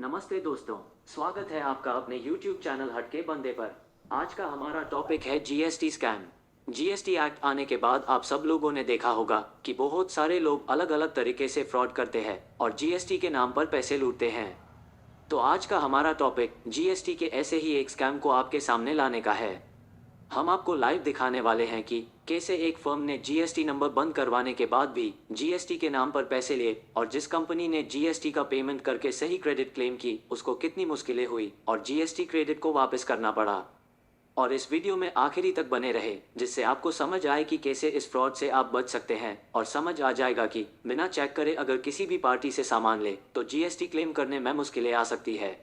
नमस्ते दोस्तों, स्वागत है आपका अपने YouTube चैनल हटके बंदे पर। आज का हमारा टॉपिक है जीएसटी स्कैम। जीएसटी एक्ट आने के बाद आप सब लोगों ने देखा होगा कि बहुत सारे लोग अलग अलग तरीके से फ्रॉड करते हैं और जीएसटी के नाम पर पैसे लूटते हैं। तो आज का हमारा टॉपिक जीएसटी के ऐसे ही एक स्कैम को आपके सामने लाने का है। हम आपको लाइव दिखाने वाले हैं कि कैसे एक फर्म ने जीएसटी नंबर बंद करवाने के बाद भी जीएसटी के नाम पर पैसे लिए और जिस कंपनी ने जीएसटी का पेमेंट करके सही क्रेडिट क्लेम की उसको कितनी मुश्किलें हुई और जीएसटी क्रेडिट को वापस करना पड़ा। और इस वीडियो में आखिरी तक बने रहे जिससे आपको समझ आए कि कैसे इस फ्रॉड से आप बच सकते हैं और समझ आ जाएगा कि बिना चेक करे अगर किसी भी पार्टी से सामान ले तो जीएसटी क्लेम करने में मुश्किलें आ सकती है।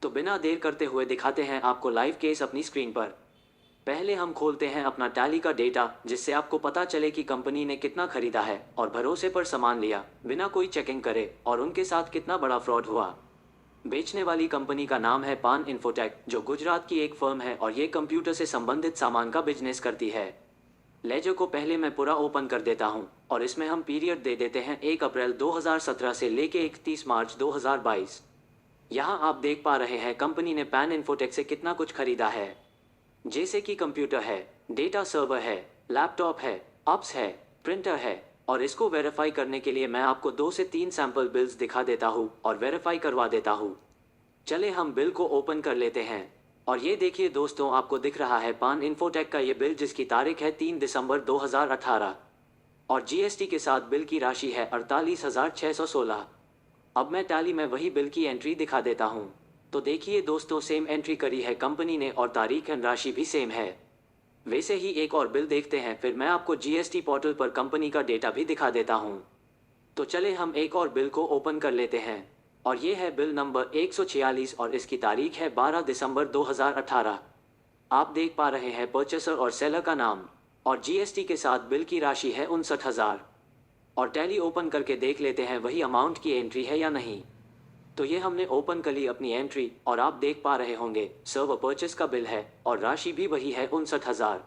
तो बिना देर करते हुए दिखाते हैं आपको लाइव केस अपनी स्क्रीन पर। पहले हम खोलते हैं अपना टैली का डेटा जिससे आपको पता चले कि कंपनी ने कितना खरीदा है और भरोसे पर सामान लिया बिना कोई चेकिंग करे और उनके साथ कितना बड़ा फ्रॉड हुआ। बेचने वाली कंपनी का नाम है पान इन्फोटेक जो गुजरात की एक फर्म है और ये कंप्यूटर से संबंधित सामान का बिजनेस करती है। लेजर को पहले मैं पूरा ओपन कर देता हूँ और इसमें हम पीरियड दे देते हैं 1 अप्रैल 2017 से लेके 31 मार्च 2022। यहाँ आप देख पा रहे हैं कंपनी ने पान इन्फोटेक से कितना कुछ खरीदा है, जैसे कि कंप्यूटर है, डेटा सर्वर है, लैपटॉप है, अप्स है, प्रिंटर है। और इसको वेरीफाई करने के लिए मैं आपको 2 से 3 सैंपल बिल्स दिखा देता हूँ और वेरीफाई करवा देता हूँ। चले हम बिल को ओपन कर लेते हैं और ये देखिए दोस्तों, आपको दिख रहा है पान इन्फोटेक का ये बिल जिसकी तारीख है 3 दिसंबर 2018 और जीएसटी के साथ बिल की राशि है 48,616। अब मैं टैली में वही बिल की एंट्री दिखा देता हूँ। तो देखिए दोस्तों, सेम एंट्री करी है कंपनी ने और तारीख एंड राशि भी सेम है। वैसे ही एक और बिल देखते हैं, फिर मैं आपको जीएसटी पोर्टल पर कंपनी का डेटा भी दिखा देता हूं। तो चले हम एक और बिल को ओपन कर लेते हैं और ये है बिल नंबर 146 और इसकी तारीख है 12 दिसंबर 2018। आप देख पा रहे हैं परचेसर और सेलर का नाम और जीएसटी के साथ बिल की राशि है 59,000। और टैली ओपन करके देख लेते हैं वही अमाउंट की एंट्री है या नहीं। तो ये हमने ओपन कर ली अपनी एंट्री और आप देख पा रहे होंगे सर्वर परचेस का बिल है और राशि भी वही है 59,000।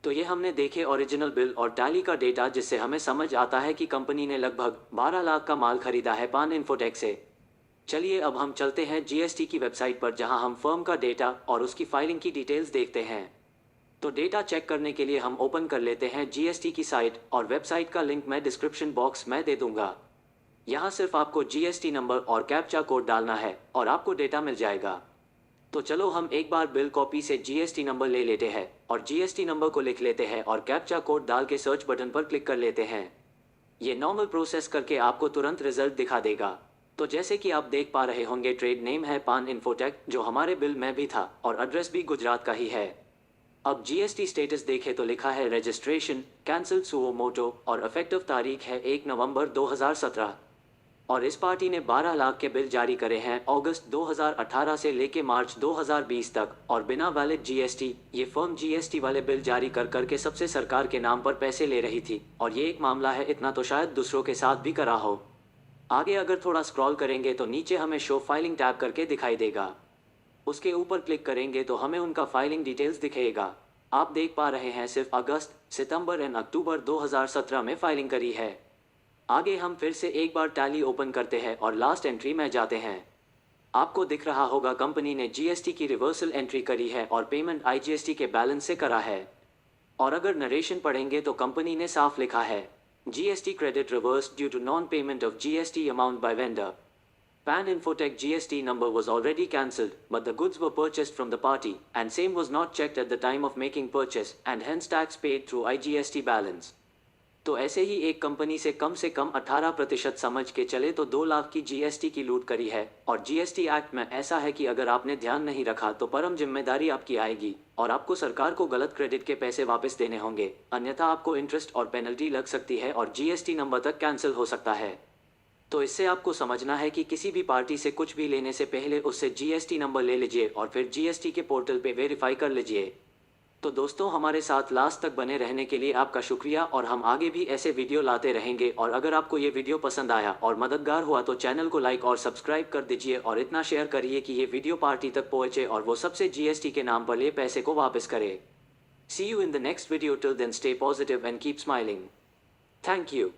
तो ये हमने देखे ओरिजिनल बिल और टैली का डेटा जिससे हमें समझ आता है कि कंपनी ने लगभग 12 लाख का माल खरीदा है पान इन्फोटेक से। चलिए अब हम चलते हैं जीएसटी की वेबसाइट पर जहां हम फर्म का डेटा और उसकी फाइलिंग की डिटेल्स देखते हैं। तो डेटा चेक करने के लिए हम ओपन कर लेते हैं जीएसटी की साइट और वेबसाइट का लिंक मैं डिस्क्रिप्शन बॉक्स में दे दूंगा। यहाँ सिर्फ आपको जीएसटी नंबर और कैप्चा कोड डालना है और आपको डेटा मिल जाएगा। तो चलो हम एक बार बिल कॉपी से जीएसटी नंबर ले लेते हैं और जीएसटी नंबर को लिख लेते हैं और कैप्चा कोड डाल के सर्च बटन पर क्लिक कर लेते हैं। ये नॉर्मल प्रोसेस करके आपको तुरंत रिजल्ट दिखा देगा। तो जैसे कि आप देख पा रहे होंगे ट्रेड नेम है पान इन्फोटेक जो हमारे बिल में भी था और एड्रेस भी गुजरात का ही है। अब जीएसटी स्टेटस देखें तो लिखा है रजिस्ट्रेशन कैंसिल सुओ मोटो और इफेक्टिव तारीख है 1 नवंबर 2017। और इस पार्टी ने 12 लाख के बिल जारी करे हैं अगस्त 2018 से लेके मार्च 2020 तक और बिना वैलिड जीएसटी ये फर्म जीएसटी वाले बिल जारी कर करके सबसे सरकार के नाम पर पैसे ले रही थी। और ये एक मामला है, इतना तो शायद दूसरों के साथ भी करा हो। आगे अगर थोड़ा स्क्रॉल करेंगे तो नीचे हमें शो फाइलिंग टैब करके दिखाई देगा। उसके ऊपर क्लिक करेंगे तो हमें उनका फाइलिंग डिटेल्स दिखेगा। आप देख पा रहे हैं सिर्फ अगस्त, सितंबर एंड अक्टूबर 2017 में फाइलिंग करी है। आगे हम फिर से एक बार टैली ओपन करते हैं और लास्ट एंट्री में जाते हैं। आपको दिख रहा होगा कंपनी ने जीएसटी की रिवर्सल एंट्री करी है और पेमेंट आईजीएसटी के बैलेंस से करा है। और अगर नरेशन पढ़ेंगे तो कंपनी ने साफ लिखा है GST credit reverse due to non payment of GST amount by vendor. Pan Infotech GST number was already cancelled, but the goods were purchased from the party, and same was not checked at the time of making purchase, and hence tax paid through IGST balance. तो ऐसे ही एक company से कम 18% समझ के चले तो 2 लाख की GST की लूट करी है। और जीएसटी एक्ट में ऐसा है कि अगर आपने ध्यान नहीं रखा तो परम जिम्मेदारी आपकी आएगी और आपको सरकार को गलत क्रेडिट के पैसे वापस देने होंगे, अन्यथा आपको इंटरेस्ट और पेनल्टी लग सकती है और जीएसटी नंबर तक कैंसिल हो सकता है। तो इससे आपको समझना है कि किसी भी पार्टी से कुछ भी लेने से पहले उससे जीएसटी नंबर ले लीजिए और फिर जीएसटी के पोर्टल पे वेरीफाई कर लीजिए। तो दोस्तों, हमारे साथ लास्ट तक बने रहने के लिए आपका शुक्रिया और हम आगे भी ऐसे वीडियो लाते रहेंगे। और अगर आपको ये वीडियो पसंद आया और मददगार हुआ तो चैनल को लाइक और सब्सक्राइब कर दीजिए और इतना शेयर करिए कि ये वीडियो पार्टी तक पहुंचे और वो सबसे जीएसटी के नाम पर ले पैसे को वापस करे। See you in the next video, till then stay positive and keep smiling. Thank you.